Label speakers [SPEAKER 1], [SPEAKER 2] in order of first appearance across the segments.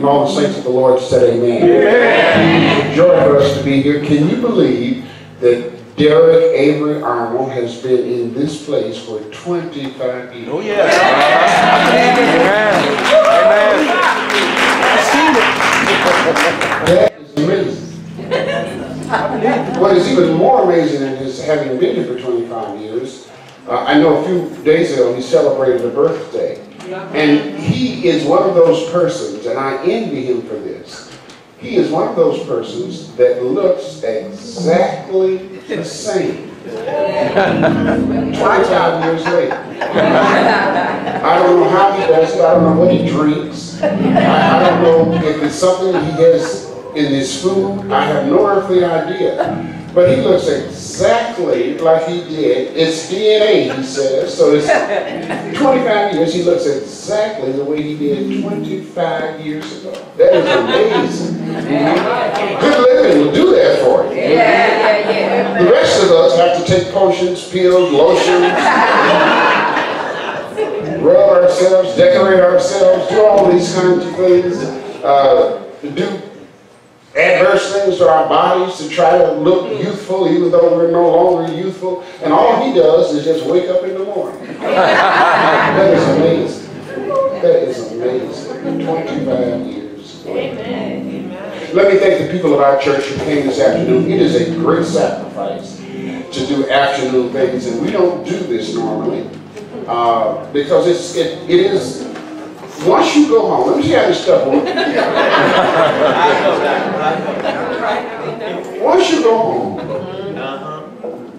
[SPEAKER 1] all the saints of the Lord said amen. Amen. It's a joy for us to be here. Can you believe that Derek Avery Arnold has been in this place for 25 years?
[SPEAKER 2] Oh, yeah.
[SPEAKER 1] Amen. That is amazing. What is even more amazing is having been here for 25 years, I know a few days ago he celebrated a birthday. And he is one of those persons, and I envy him for this. He is one of those persons that looks exactly the same 25 years later. I don't know how he does it. I don't know what he drinks. I don't know if it's something he has in his food. I have no earthly idea. But he looks exactly like he did. It's DNA, he says. So it's 25 years, he looks exactly the way he did 25 years ago. That is amazing. Good living will do that for you. The rest of us have to take potions, pills, lotions, rub ourselves, decorate ourselves, do all these kinds of things, do adverse things to our bodies to try to look youthful even though we're no longer youthful. And all he does is just wake up in the morning. That is amazing. That is amazing. 25 years. Amen. Let me thank the people of our church who came this afternoon. It is a great sacrifice to do afternoon things, and we don't do this normally because it is. Once you go home, let me see how this stuff works. Once you go home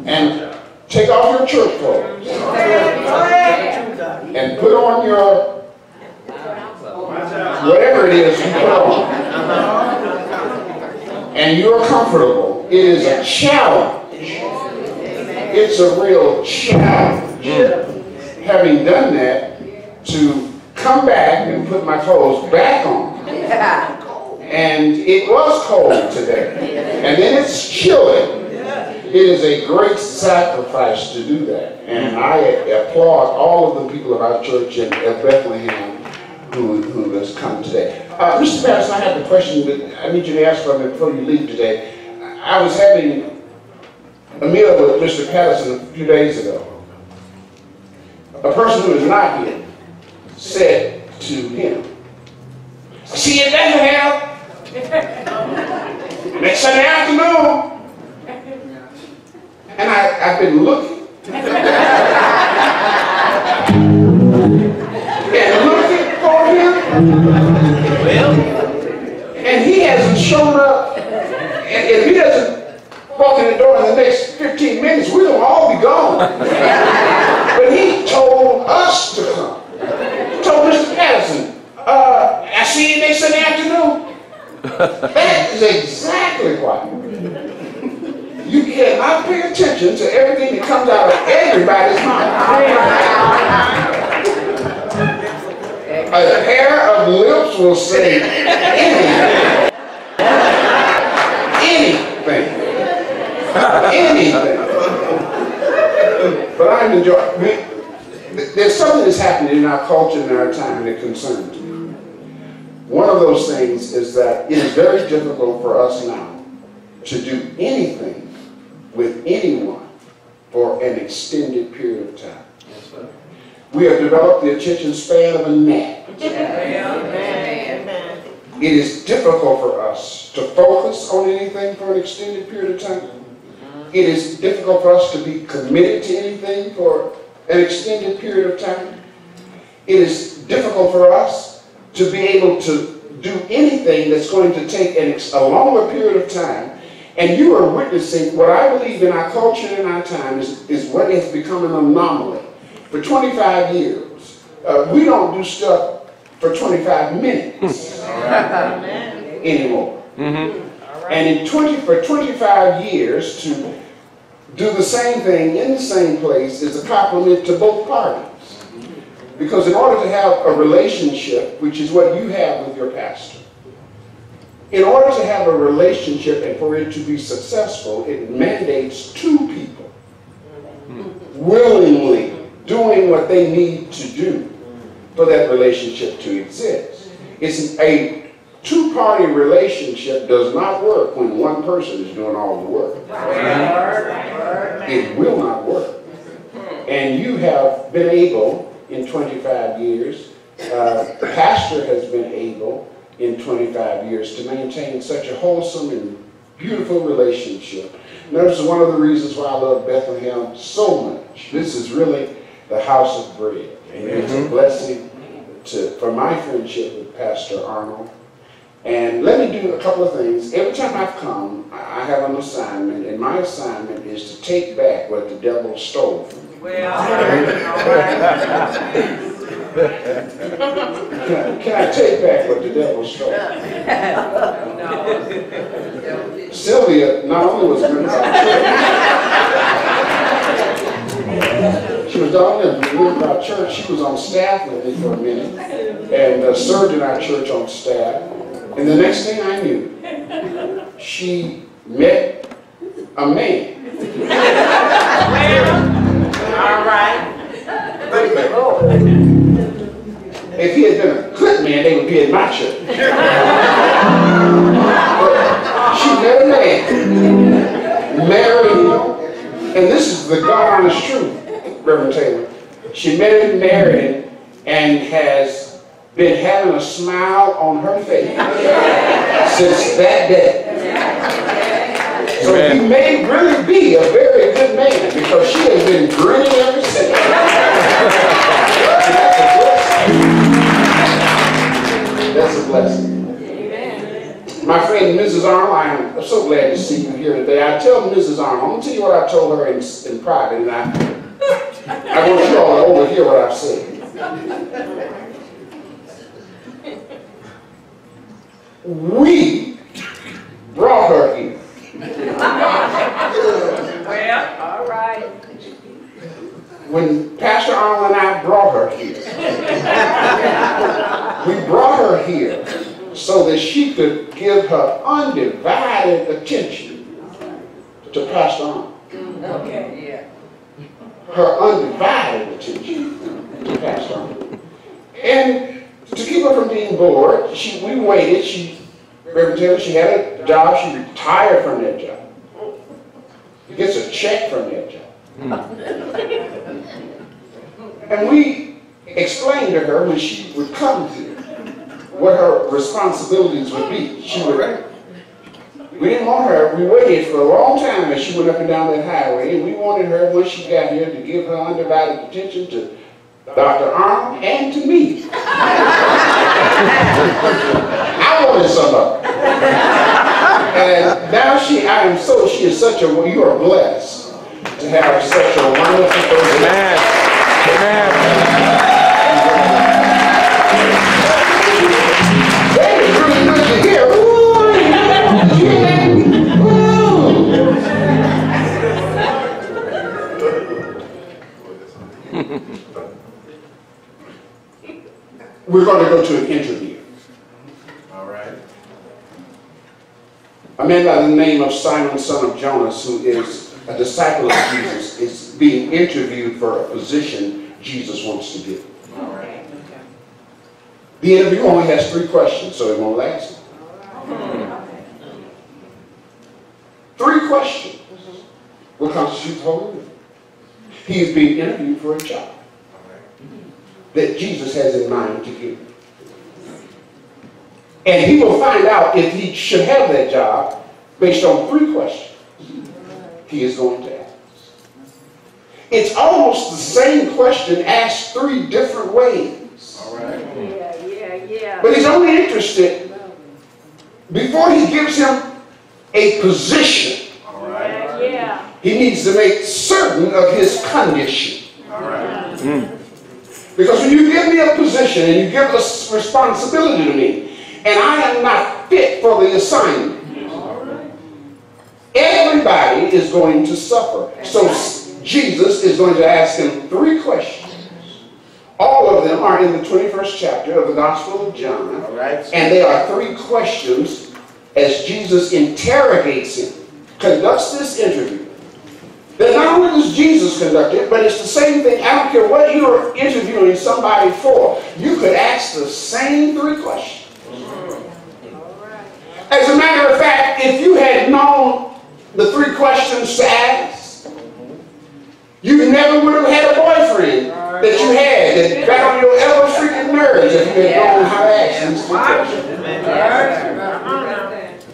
[SPEAKER 1] and take off your church clothes and put on your whatever it is you put on, and you're comfortable, it is a challenge. It's a real challenge. Having done that, to come back and put my clothes back on. And it was cold today. And then it's chilly. It is a great sacrifice to do that. And I applaud all of the people of our church at Bethlehem who has come today. Mr. Patterson, I have a question that I need you to ask for me before you leave today. I was having a meal with Mr. Patterson a few days ago. A person who is not here said to him, "See you in Bethlehem next Sunday afternoon." And I've been looking and looking for him, and he hasn't shown up. And if he doesn't walk in the door in the next 15 minutes, we'll all be gone. But he told us to come. Told Mr. Patterson, I see you next Sunday afternoon. That is exactly why you cannot pay attention to everything that comes out of everybody's mouth. A pair of lips will say anything. Anything. But I'm enjoying. There's something that's happening in our culture and our time that concerns me. One of those things is that it is very difficult for us now to do anything with anyone for an extended period of time. Yes, sir. We have developed the attention span of a gnat. Amen. It is difficult for us to focus on anything for an extended period of time. It is difficult for us to be committed to anything for an extended period of time. It is difficult for us to be able to do anything that's going to take a longer period of time. And you are witnessing what I believe in our culture and our time is what has become an anomaly. For 25 years, we don't do stuff for 25 minutes anymore. And for 25 years to do the same thing in the same place is a compliment to both parties. Because in order to have a relationship, which is what you have with your pastor, in order to have a relationship and for it to be successful, it mandates two people willingly doing what they need to do for that relationship to exist. It's a two-party relationship does not work when one person is doing all the work. It will not work. And you have been able in 25 years, the pastor has been able in 25 years to maintain such a wholesome and beautiful relationship. And this is one of the reasons why I love Bethlehem so much. This is really the house of bread. And it's a blessing for my friendship with Pastor Arnold. And let me do a couple of things. Every time I've come, I have an assignment, and my assignment is to take back what the devil stole from me. Well, all right. Can I take back what the devil stole? No. Sylvia not only was a member of our church, she was not only a member of our church, she was on staff with me for a minute and served in our church on staff. And the next thing I knew, she met a man.
[SPEAKER 2] All right.
[SPEAKER 1] If he had been a good man, they would be in my church. She met a man, married him, and this is the God honest truth, Reverend Taylor. She met him, married him, and has been having a smile on her face since that day. So he may really be a very good man because she has been grinning ever since. That's a blessing. My friend Mrs. Arnold, I am so glad to see you here today. I tell Mrs. Arnold, I'm going to tell you what I told her in private, and I want you all to overhear what I've said. We brought her here.
[SPEAKER 2] Well, all right.
[SPEAKER 1] When Pastor Arnold and I brought her here, we brought her here so that she could give her undivided attention to Pastor Arnold.
[SPEAKER 2] Okay, yeah.
[SPEAKER 1] Her undivided attention to Pastor Arnold. And to keep her from being bored, we waited. Reverend Taylor, she had a job. She retired from that job. She gets a check from that job. And we explained to her when she would come here what her responsibilities would be. We didn't want her. We waited for a long time as she went up and down that highway, and we wanted her when she got here to give her undivided attention to Dr. Arnold and to me. I wanted some of her. And now she is such a, you are blessed to have such a wonderful person. Amen. Amen. That is really good to hear. We're going to go to an interview. All right. A man by the name of Simon, son of Jonas, who is a disciple of Jesus, is being interviewed for a position Jesus wants to give. All right. The interview only has 3 questions, so it won't last. 3 questions will constitute the whole interview. He is being interviewed for a job that Jesus has in mind to give. And he will find out if he should have that job based on 3 questions he is going to ask. It's almost the same question asked 3 different ways. All right. Yeah. But he's only interested before he gives him a position. All right. Yeah. He needs to make certain of his condition. All right. Because when you give me a position and you give a responsibility to me, and I am not fit for the assignment, everybody is going to suffer. So Jesus is going to ask him 3 questions. All of them are in the 21st chapter of the Gospel of John. And they are 3 questions as Jesus interrogates him, conducts this interview. That not only does Jesus conduct it, but it's the same thing. I don't care what you're interviewing somebody for. You could ask the same 3 questions. As a matter of fact, if you had known the 3 questions to ask, you never would have had a boyfriend that you had that got on your ever freaking nerves if you had known how to ask these 3 questions.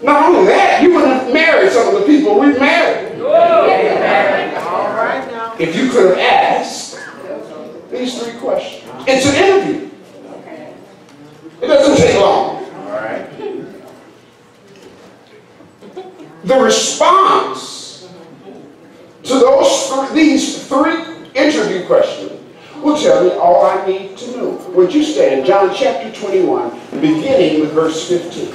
[SPEAKER 1] Not only that, you wouldn't have married some of the people we've married. If you could have asked these 3 questions. It's an interview. It doesn't take long. The response to these 3 interview questions will tell me all I need to know. Would you stand? John chapter 21, beginning with verse 15.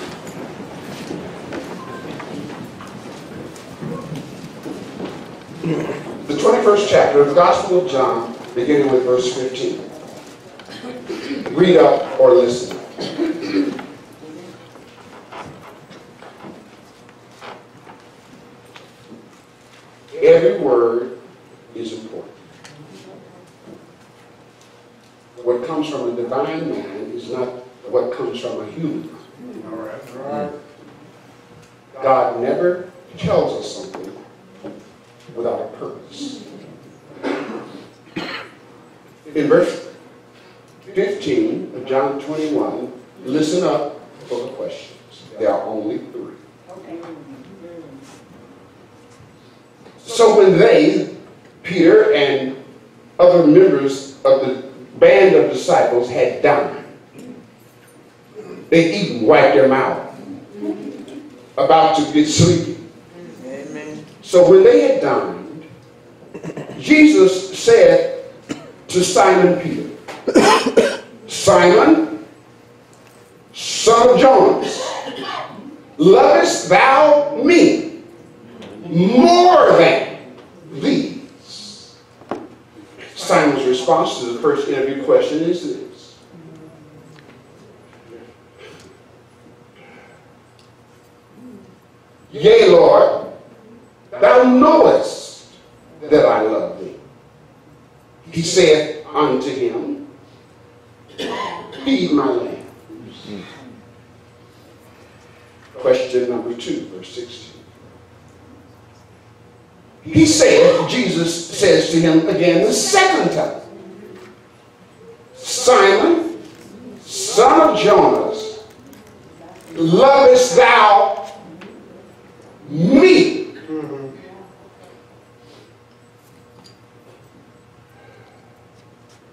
[SPEAKER 1] The 21st chapter of the Gospel of John, beginning with verse 15. Read up or listen. Every word is important. What comes from a divine man is not what comes from a human mind. God never tells us something without a purpose. In verse 15 of John 21, listen up for the questions. There are only 3. So when they, Peter and other members of the band of disciples, had dined, they'd eaten, wiped their mouth, about to get sleepy. So when they had dined, Jesus said to Simon Peter, Simon, son of Jonas, lovest thou me more than these? Simon's response to the first interview question is this: Yea, Lord, thou knowest that I love thee. He said unto him, Feed my lambs. Question number 2, verse 16. He said, Jesus says to him again the second time, Simon, son of Jonas, lovest thou me?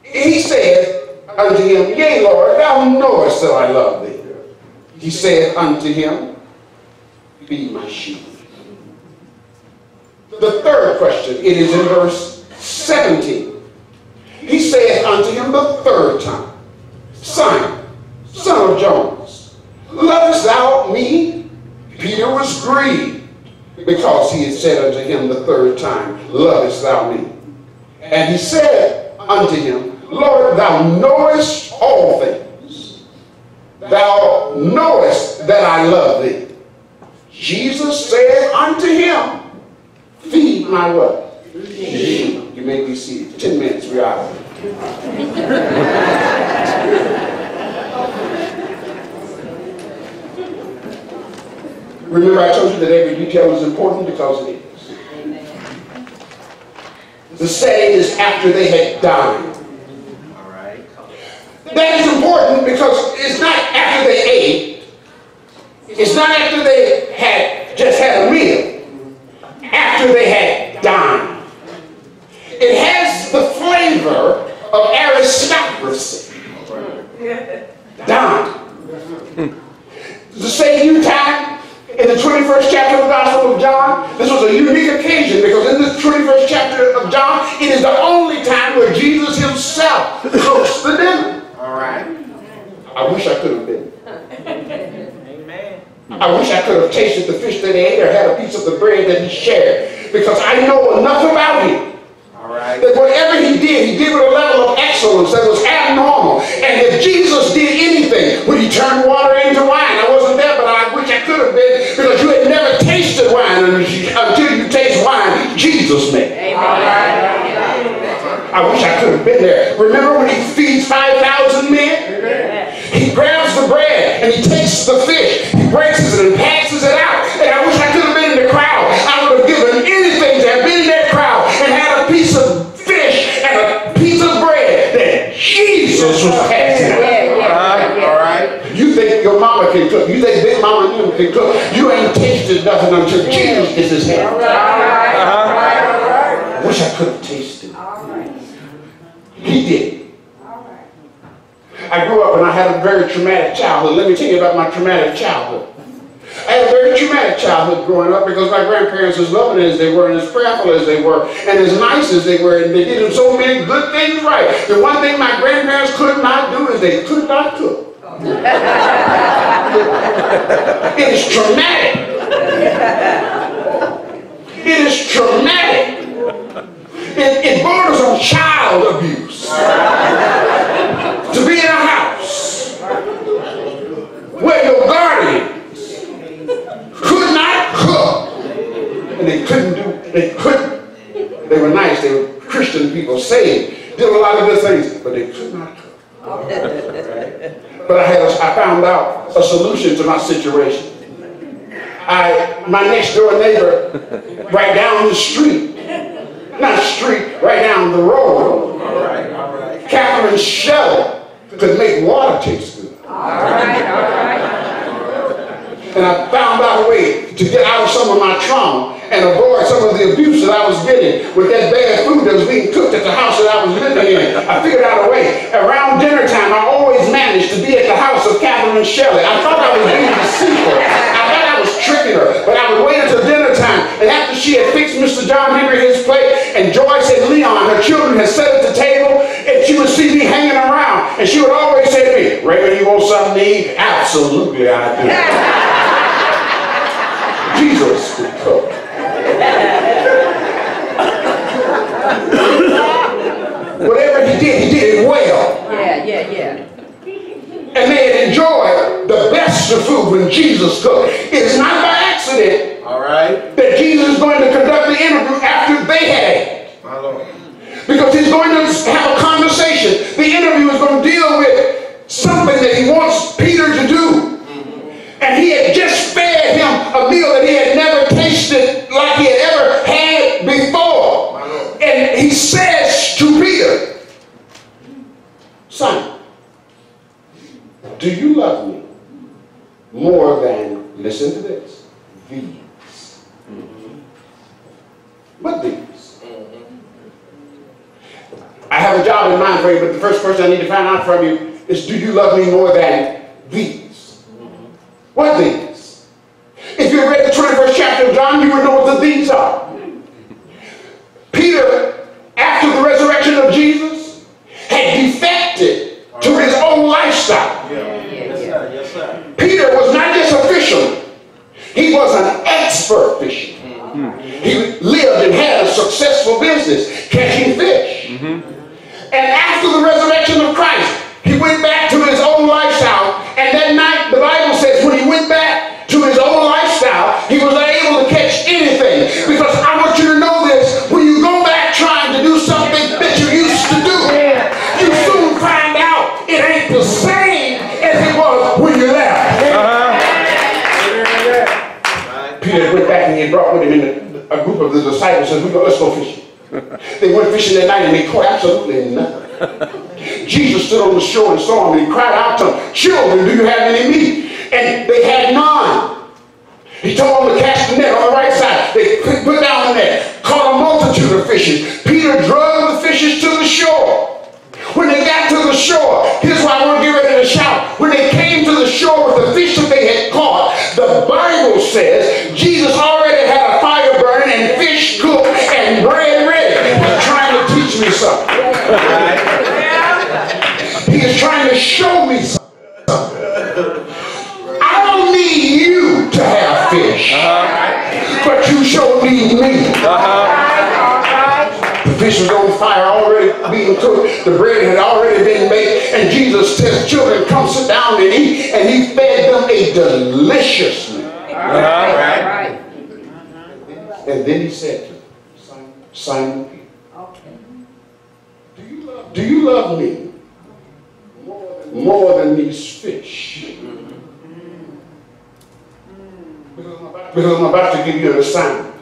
[SPEAKER 1] He said unto him, Yea, Lord, thou knowest that I love thee. He said unto him, Feed my sheep. The third question, it is in verse 17. He saith unto him the third time, Simon, son of Jonas, lovest thou me? Peter was grieved because he had said unto him the third time, Lovest thou me? And he said unto him, Lord, thou knowest all things. Thou knowest that I love thee. Jesus said unto him, Feed my what? Sheep. You may be seated. 10 minutes, we're out of it. Remember, I told you that every detail is important because it is. The setting is after they had dined. That is important because it's not after they ate. It's not after they had just had a meal. After they had dined. It has the flavor of aristocracy. Dine. The same time in the 21st chapter of the Gospel of John, this was a unique occasion because in this 21st chapter of John, it is the only time where Jesus himself cooks the dinner. I wish I could have been. I wish I could have tasted the fish that he ate or had a piece of the bread that he shared, because I know enough about him that whatever he did with a level of excellence that was abnormal. And if Jesus did anything, would he turn water into wine? I wasn't there, but I wish I could have been, because you had never tasted wine until you taste wine Jesus made. I wish I could have been there. Remember when he feeds 5,000 men? He grabs the bread and he takes the fish. He breaks it and packs Jesus was passing.
[SPEAKER 3] All right.
[SPEAKER 1] You think your mama can cook. You think Big Mama and them can cook. You ain't tasted nothing until Jesus is his hand. I wish I could have tasted. He did. I grew up and I had a very traumatic childhood. Let me tell you about my traumatic childhood. I had a very traumatic childhood growing up because my grandparents, as loving as they were and as prayerful as they were and as nice as they were, and they did so many good things right. The one thing my grandparents could not do is they could not cook. It is traumatic. It is traumatic. It borders on child abuse. To be in a house where your guardians could not cook, and they were nice, they were Christian people, saved, did a lot of good things, but they could not cook. But I found out a solution to my situation. My next door neighbor, right down the street, not street, right down the road, Catherine Shelley could make water taste good. And I found out a way to get out of some of my trauma and avoid some of the abuse that I was getting with that bad food that was being cooked at the house that I was living in. I figured out a way. Around dinner time, I always managed to be at the house of Catherine Shelley. I thought I was being deceitful. I thought I was tricking her. But I would wait until dinner time, and after she had fixed Mr. John Henry his plate, and Joyce and Leon, her children, had sat at the table, and she would see me hanging around, and she would always say to me, "Raymond, you want something to eat?" "Absolutely, I do." Jesus could cook. Whatever he did it well.
[SPEAKER 2] Yeah.
[SPEAKER 1] And they had enjoyed the best of food when Jesus cooked. It's not by accident that Jesus is going to conduct the interview after they had ate.
[SPEAKER 3] My Lord.
[SPEAKER 1] Because he's going to have a conversation. The interview is going to deal with something that he wants Peter to do. And he had just fed him a meal that he had never tasted like he had ever had before. And he says to Peter, "Son, do you love me more than," listen to this, "these?" What these? I have a job in mind for you, but the first person I need to find out from you is, do you love me more than these? What these? If you read the 21st chapter of John, you would know what the these are. Peter, after the resurrection of Jesus, had defected to his own lifestyle.
[SPEAKER 3] Yes, sir.
[SPEAKER 1] Peter was not just a fisherman. He was an expert fisherman. He lived and had a successful business catching fish. And after the resurrection of Christ, he went back to his own lifestyle. And that night, the Bible says, when he went back to his own lifestyle, he was unable to catch anything. Because I want you to know this, when you go back trying to do something that you used to do, you soon find out it ain't the same as it was when you left. Peter went back and he brought with him a group of the disciples and said, "Let's go fishing." They went fishing that night and they caught absolutely nothing. Jesus stood on the shore and saw them and he cried out to them, "Children, do you have any meat?" And they had none. He told them to cast the net on the right side. They put down the net, caught a multitude of fishes. Peter drug the fishes to the shore. When they got to the shore, here's why I want to get ready to shout. When they came to the shore with the fish that they had caught, the Bible says Jesus already had a fire burning and fish cooked and bread ready. He's trying to teach me something. He is trying to show me something. I don't need you to have fish, but you sure need me. The fish was on fire, already being cooked. The bread had already been made. And Jesus says, "Children, come sit down and eat." And he fed them a delicious meal. And then he said to them, "Simon Peter, do you love me more than these fish?" Because I'm about to give you an assignment.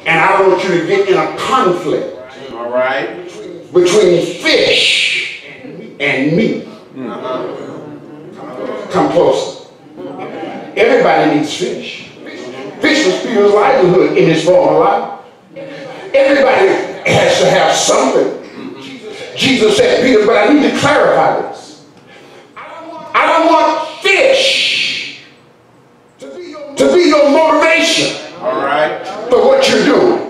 [SPEAKER 1] And I don't want you to get in a conflict between fish and and me. Come closer. Everybody needs fish. Fish was Peter's livelihood in his former life. Everybody has to have something. Jesus said, Peter, but I need to clarify this. I don't want fish to be your motivation for what you're doing.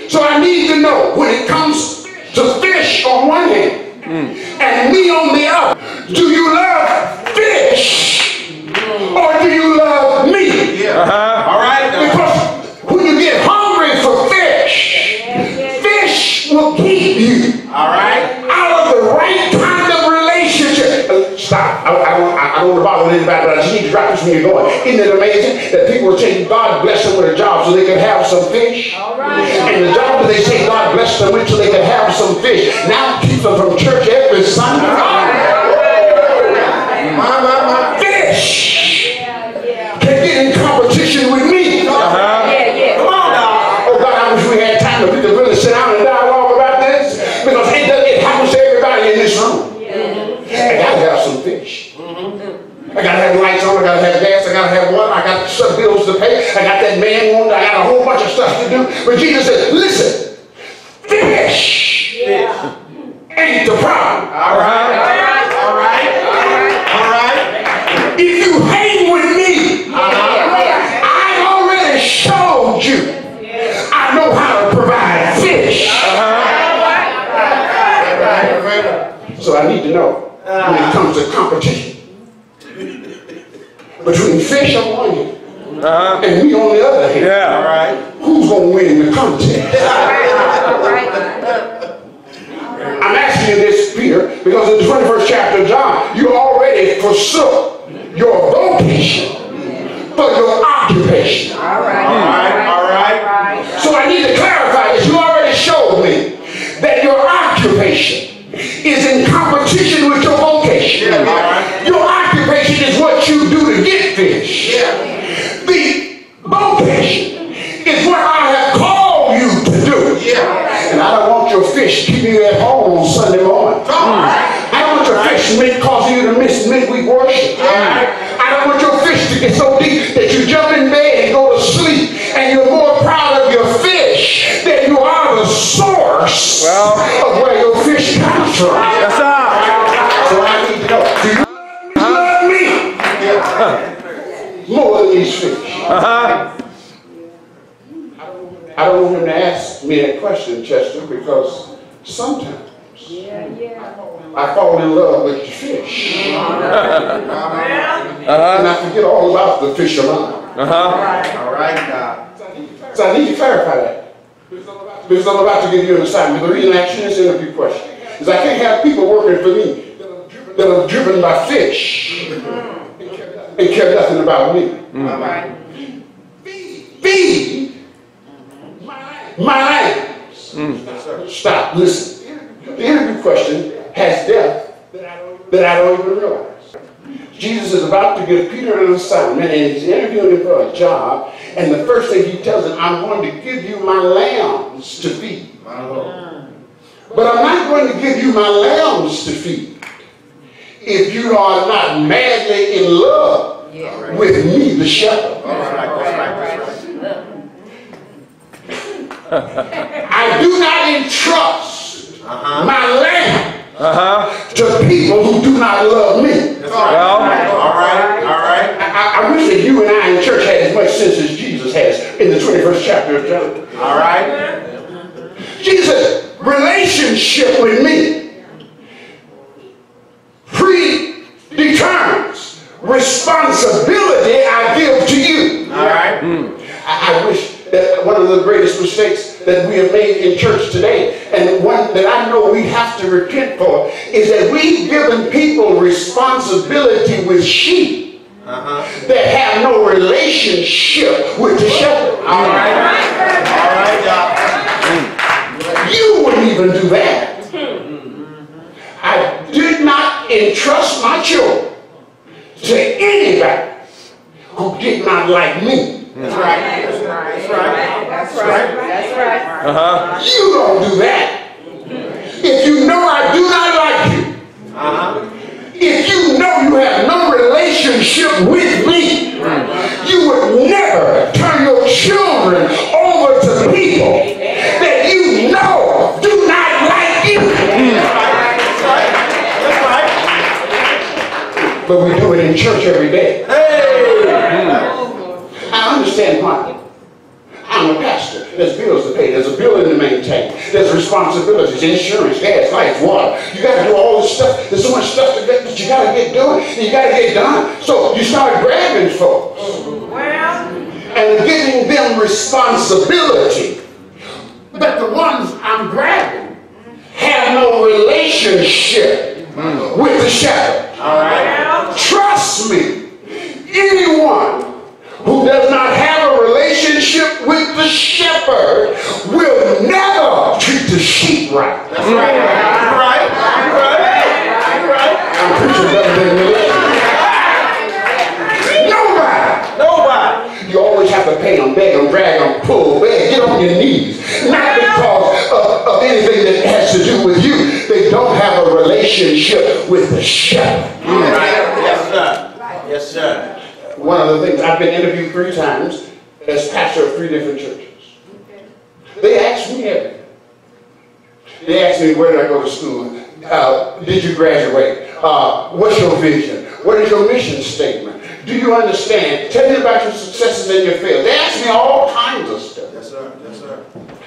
[SPEAKER 1] So I need to know, when it comes to fish on one hand and me on the other, do you love fish or do you love me? All right. Because when you get hungry for fish, fish will keep you out of the right kind of relationship. Stop. I don't want to bother anybody, but I just need to drop this when you're going. Isn't it amazing that people will say God bless them with a job so they can have some fish? And the job that they say God bless them with so they can have some fish now keeps them from church every Sunday. Fish can get in competition with me. Come on now. Oh God, I wish we had time to really sit down and dialogue about this, because it happens to everybody in this room. I gotta have some fish. I gotta have lights on, I gotta have gas, I gotta have water, I got some bills to pay, I got that man wound, I got a whole bunch of stuff to do. But Jesus said, listen, fish ain't the problem. All right. If you hang with me, I already showed you I know how to provide fish. So I need to know, when it comes to competition between fish on one hand and me on the other hand, who's going to win in the contest? I'm asking you this, Peter, because in the 21st chapter of John, you already forsook your vocation for your occupation. All right. So I need to clarify this. You already showed me that your occupation is in competition with your vocation. Your occupation is what you do to get fish. The vocation is what I have called you to do. And I don't want your fish keeping you at home on Sunday morning. I don't want your fish causing you to miss midweek worship. I don't want your fish to get so deep that you jump in bed and go to sleep and you're more proud of your fish than you are the source of where your fish comes from. So I need to know, do you love me more than these fish? I don't want him to ask me that question, Chester, because sometimes I fall in love with the fish. And I forget all about the fisherman. So I need to clarify that, because I'm about to give you an assignment. The reason I ask you this interview question is I can't have people working for me that are driven by fish and care nothing about me. Feed my lambs. Stop, listen. The interview question has depth that I don't even realize. Jesus is about to give Peter an assignment, and he's interviewing him for a job, and the first thing he tells him, I'm going to give you my lambs to feed. But I'm not going to give you my lambs to feed if you are not madly in love with me, the shepherd. I do not entrust my lamb to people who do not love me. I wish that you and I in church had as much sense as Jesus has in the 21st chapter of John. Jesus' relationship with me predetermines responsibility I give to you. I wish that one of the greatest mistakes that we have made in church today, and one that I know we have to repent for, is that we've given people responsibility with sheep that have no relationship with the shepherd. You wouldn't even do that. I did not entrust my children to anybody who did not like me. That's right. You don't do that. If you know I do not like you, but we do it in church every day.
[SPEAKER 3] Hey!
[SPEAKER 1] I understand why. I'm a pastor. There's bills to pay. There's a building to maintain. There's responsibilities, insurance, gas, lights, water. You got to do all this stuff. There's so much stuff that you got to get done. And you got to get done. So you start grabbing folks and giving them responsibility. But the ones I'm grabbing have no relationship with the shepherd.
[SPEAKER 3] All right.
[SPEAKER 1] Trust me, anyone who does not have a relationship with the shepherd will never treat the sheep right.
[SPEAKER 3] That's right. You're right. You're right. You're right.
[SPEAKER 1] I'm preaching better than you. Nobody. You always have to pay them, beg them, drag them, pull, beg, get on your knees. Not because of anything that has to do with you. They don't have a relationship with the shepherd.
[SPEAKER 3] Right. Yes, sir. Yes, sir.
[SPEAKER 1] One of the things, I've been interviewed 3 times as pastor of 3 different churches. They asked me everything. They asked me, where did I go to school? Did you graduate? What's your vision? What is your mission statement? Do you understand? Tell me about your successes and your failures. They asked me all kinds of stuff.
[SPEAKER 3] Yes, sir. Yes, sir.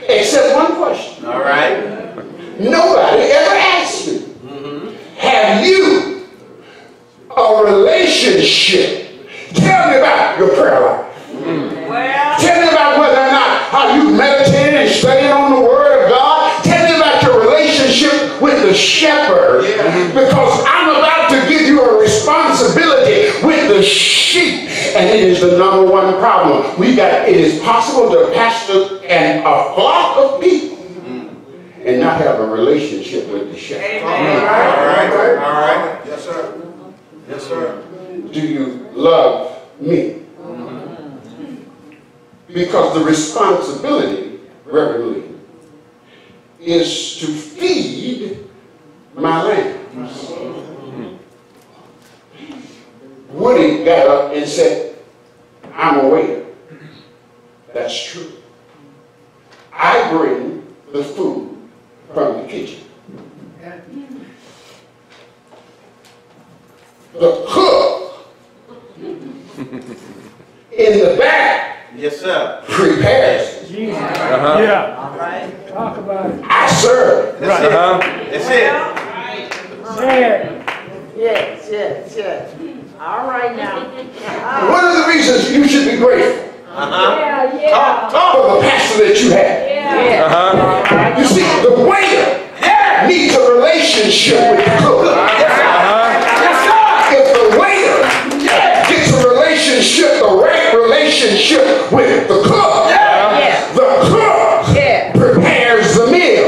[SPEAKER 1] Except one question.
[SPEAKER 3] All right.
[SPEAKER 1] Nobody ever asked me, have you a relationship? Tell me about your prayer life. Tell me about whether or not how you meditated and studied on the Word of God. Tell me about your relationship with the shepherd. Because I'm about to give you a responsibility with the sheep. And it is the #1 problem. It is possible to pastor a flock of people and not have a relationship with the shepherd.
[SPEAKER 3] All right. All right. Yes, sir. Yes, sir.
[SPEAKER 1] Do you love me? Because the responsibility, Reverend Lee, is to feed my lambs. Woody got up and said, I'm a waiter. That's true. I bring the food from the kitchen. The cook in the back,
[SPEAKER 3] yes, sir,
[SPEAKER 1] prepares.
[SPEAKER 4] Yeah.
[SPEAKER 2] All right.
[SPEAKER 4] Talk about it.
[SPEAKER 1] I serve.
[SPEAKER 3] that's it. That's it.
[SPEAKER 2] Yes, yes, yes. All right now.
[SPEAKER 1] One of the reasons you should be grateful for the pastor that you have.
[SPEAKER 2] Yeah.
[SPEAKER 1] You see, the waiter needs a relationship with the cook. If the waiter gets a relationship, the right relationship with the cook, the cook prepares the meal.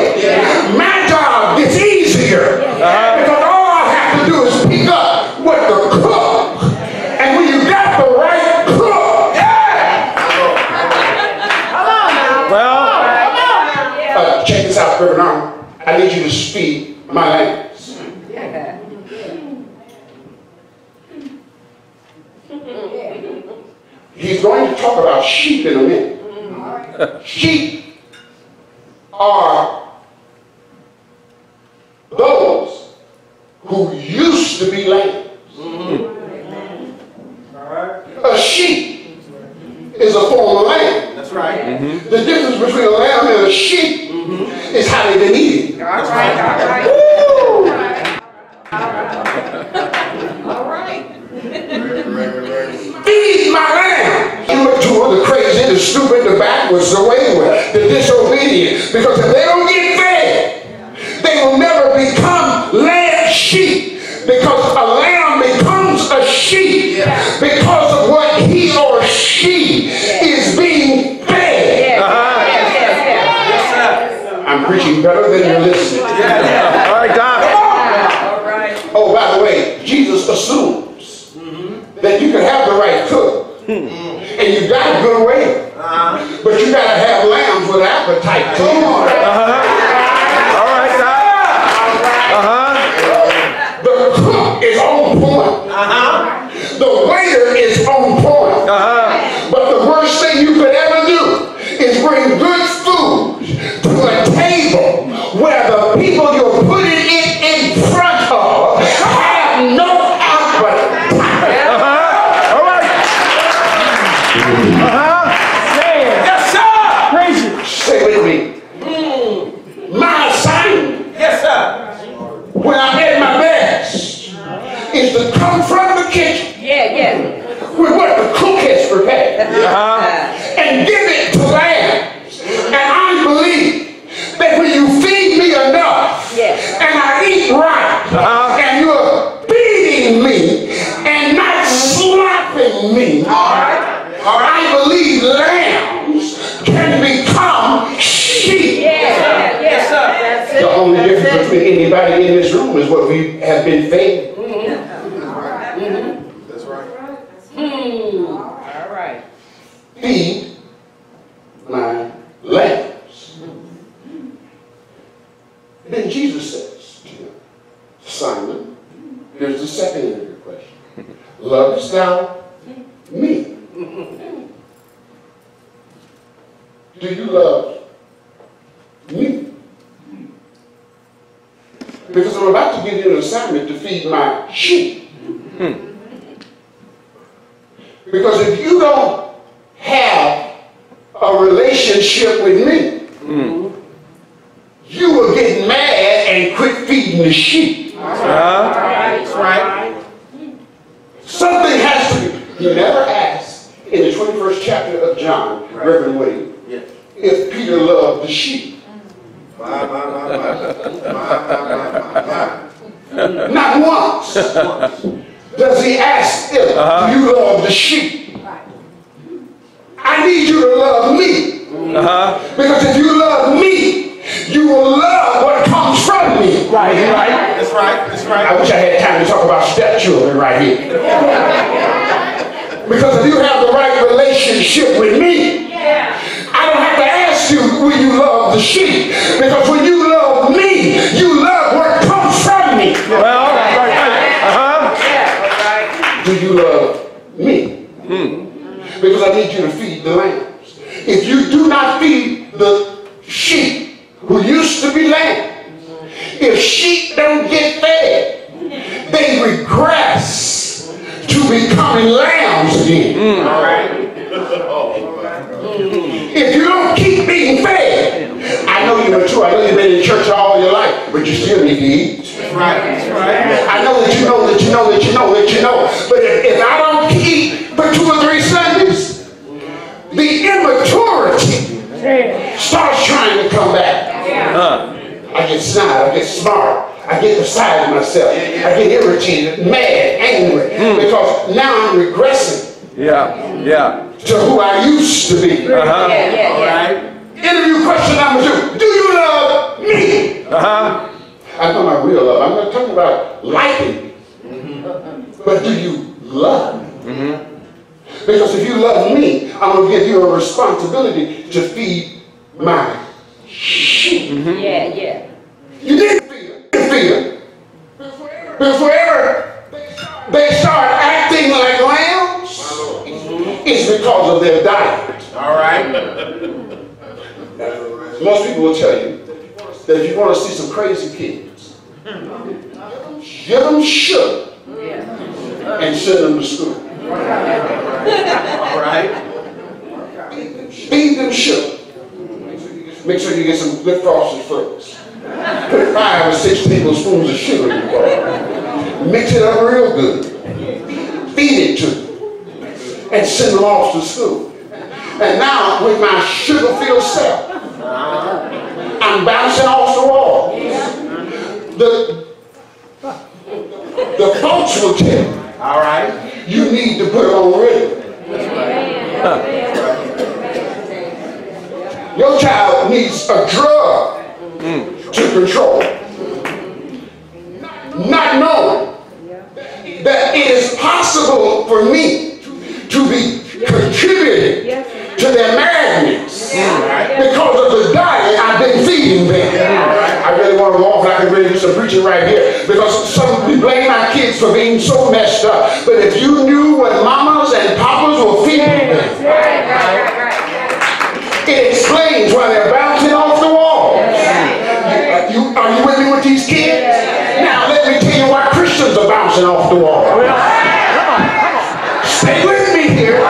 [SPEAKER 1] My job gets easier because all I have to do is pick up what the cook, and when you got the right cook, check this out, Reverend Arnold. I need you to feed my lambs. He's going to talk about sheep in a minute. Sheep are those who used to be lambs. A sheep is a form of lamb.
[SPEAKER 3] That's right.
[SPEAKER 1] The difference between a lamb and a sheep is how they've been eating.
[SPEAKER 2] All right.
[SPEAKER 1] Woo!
[SPEAKER 2] All right.
[SPEAKER 1] Feed my lamb. Immature, the crazy, the stupid, the backwards, the wayward, the disobedient. Because if they don't get fed, they will never become lamb sheep. Because a lamb becomes a sheep because of what he or she is being fed. I'm preaching better than you're listening.
[SPEAKER 3] All right, Doc.
[SPEAKER 2] All right.
[SPEAKER 1] Oh, by the way, Jesus assumes that you can have the right cook and you got a good waiter, but you got to have lambs with appetite too.
[SPEAKER 3] All right, Doc.
[SPEAKER 1] The cook is on point. The waiter is on point. But the worst thing you could ever do is bring good food to a table where the people you're putting it in front of have no appetite. is to come from the kitchen with what the cook has prepared and give it to lambs. And I believe that when you feed me enough and I eat right and you're feeding me and not slapping me, I believe lambs can become sheep.
[SPEAKER 2] Yes, sir. That's it.
[SPEAKER 1] The only difference between anybody in this room is what we have been fed.
[SPEAKER 3] That's right.
[SPEAKER 2] All right.
[SPEAKER 1] Feed my lambs. Then Jesus says to him, Simon, here's the second of your question. Lovest thou me? Do you love me? Because I'm about to give you an assignment to feed my sheep. Because if you don't have a relationship with me, you will get mad and quit feeding the sheep.
[SPEAKER 2] That's right.
[SPEAKER 1] Something has to be. He never asked in the 21st chapter of John, Reverend William, if Peter loved the sheep. Not once does he ask if you love the sheep. I need you to love me. Because if you love me, you will love what comes from me.
[SPEAKER 3] Right. That's right. That's right.
[SPEAKER 1] I wish I had time to talk about stepchildren right here. Because if you have the right relationship with me, I don't have to ask you, will you love the sheep? Because when you love me, you love what comes from me. Do you love me? Because I need you to feed the lambs. If you do not feed the sheep who used to be lambs, if sheep don't get fed, they regress to becoming lambs again. If you don't keep being fed, I know you're mature, I know you've been in church all your life, but you still need to eat. I know that you know. But if I don't eat for 2 or 3 Sundays, the immaturity starts trying to come back. I get snide, I get smart, I get beside myself, I get irritated, mad, angry, because now I'm regressing to who I used to be. All right. Interview question number 2. Do you love me? I know my real love. I'm not talking about liking me. But do you love me? Because if you love me, I'm going to give you a responsibility to feed my sheep. You need to feed them. Before they start acting like lambs, it's because of their diet.
[SPEAKER 3] All right.
[SPEAKER 1] Most people will tell you that if you want to see some crazy kids, give them sugar and send them to school.
[SPEAKER 3] All right.
[SPEAKER 1] Feed them sugar. Make sure you get some good frosted flakes. Put 5 or 6 tablespoons of sugar in the bowl. Mix it up real good. Feed it to them. And send them off to school. And now, with my sugar-filled self, I'm bouncing off the wall. The folks will tell you,
[SPEAKER 3] All right.
[SPEAKER 1] you need to put it on rhythm. Your child needs a drug to control. Not knowing that it is possible for me to be contributing to their madness because of the diet I've been feeding them. I really want to go off and I can really do some preaching right here, because some we blame our kids for being so messed up. But if you knew what mamas and papas were feeding them, it explains why they're bouncing off the wall. Are you with me with these kids? Now let me tell you why Christians are bouncing off the wall. Stay with me here.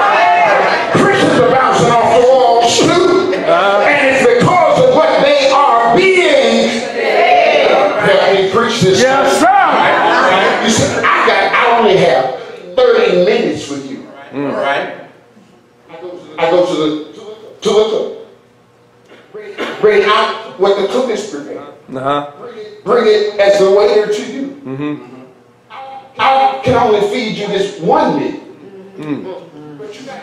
[SPEAKER 1] Christians are bouncing off the wall too. And it's because of what they are being. Help me preach this.
[SPEAKER 4] Yes, sir.
[SPEAKER 1] You see, I only have 30 minutes with you.
[SPEAKER 3] All right.
[SPEAKER 1] I go to the cook. Bring out what the cook is prepared. Bring it as the waiter to you. I can only feed you this one meal.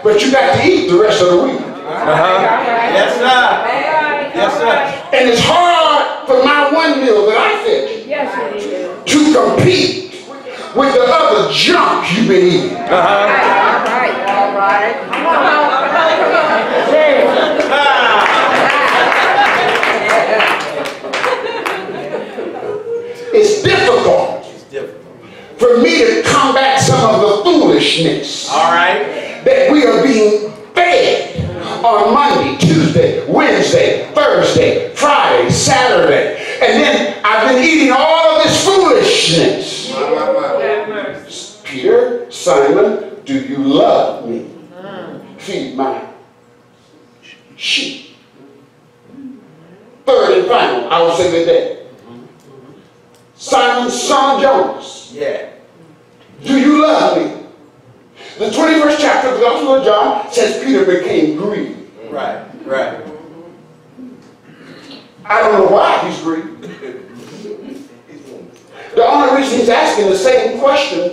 [SPEAKER 1] But you got to eat the rest of the week.
[SPEAKER 3] Yes, sir. Yes, sir.
[SPEAKER 1] And it's hard for my one meal that I fed you to compete with the other junk you've been eating.
[SPEAKER 2] All right. Come on.
[SPEAKER 1] It's difficult for me to combat some of the foolishness that we are being fed on Monday, Tuesday, Wednesday, Thursday, Friday, Saturday. And then I've been eating all of this foolishness. Peter, Simon, do you love me? Feed my sheep. Third and final, I will say today. Simon, son of Jonas.
[SPEAKER 3] Yeah.
[SPEAKER 1] Do you love me? The 21st chapter of the Gospel of John says Peter became grieved.
[SPEAKER 3] Right.
[SPEAKER 1] I don't know why he's grieved. The only reason he's asking the same question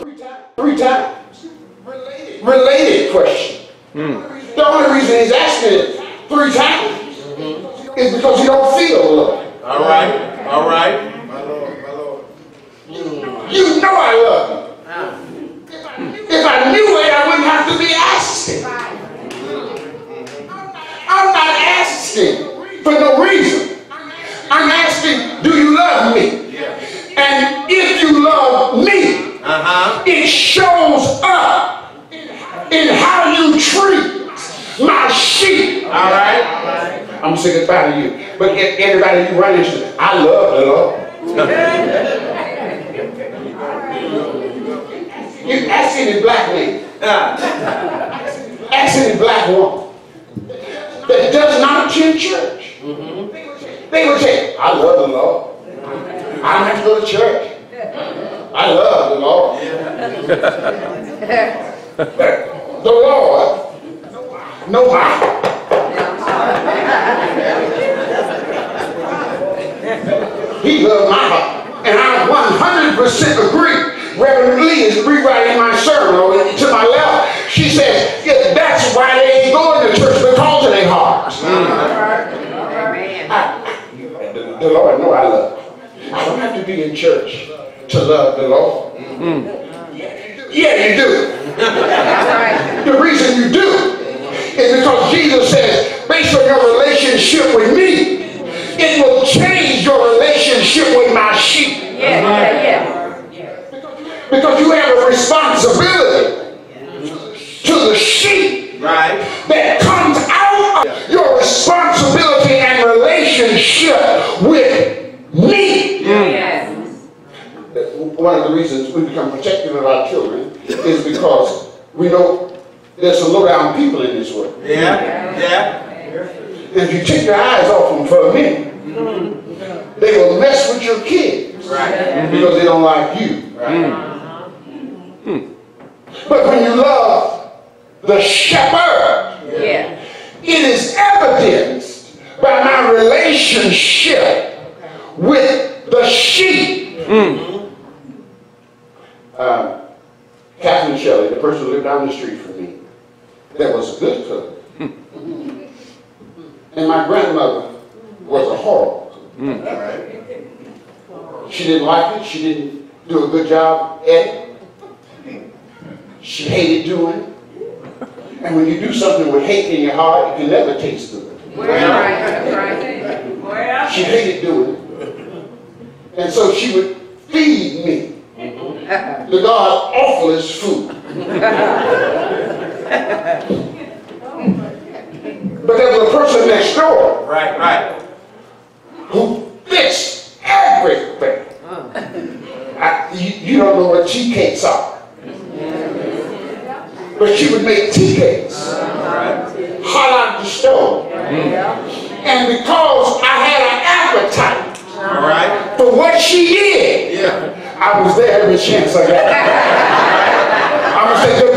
[SPEAKER 1] three times. Related question. The only reason he's asking it 3 times is because he don't feel love.
[SPEAKER 3] All right.
[SPEAKER 1] You know I love you. If I knew it, I wouldn't have to be asking. I'm not asking for no reason. I'm asking, do you love me? And if you love me, it shows up in how you treat my sheep.
[SPEAKER 3] All right.
[SPEAKER 1] I'm sick and tired of you. But everybody you run into, I love the Lord. You ask any black man, ask any black woman that does not attend church. They would say, I love the Lord. I don't have to go to church. I love the Lord. The Lord, no matter. He loved my heart. And I 100% agree. Reverend Lee is rewriting my sermon to my left. She says, yeah, that's why they ain't going to church, because of their hearts. The Lord know I love. I don't have to be in church to love the Lord. Yeah, you do. The reason you do is because Jesus says, based on your relationship with me, it will change your relationship with my sheep. Because you have a responsibility to the sheep that comes out of your responsibility and relationship with me. One of the reasons we become protective of our children is because we know there's some low-down people in this world. And if you take your eyes off them for a minute, they will mess with your kids because they don't like you. But when you love the shepherd, it is evidenced by my relationship with the sheep. Catherine Shelley, the person who lived down the street from me, that was a good cook. And my grandmother was a horrible cook. She didn't like it. She didn't do a good job at it. She hated doing it. And when you do something with hate in your heart, it can never taste good. She hated doing it. And so she would feed me the God awfulest food. But there was a person next door who fixed everything. You don't know what tea cakes are. But she would make tea cakes hot out the stove. And because I had an appetite for what she did, I was there every chance I got. I say good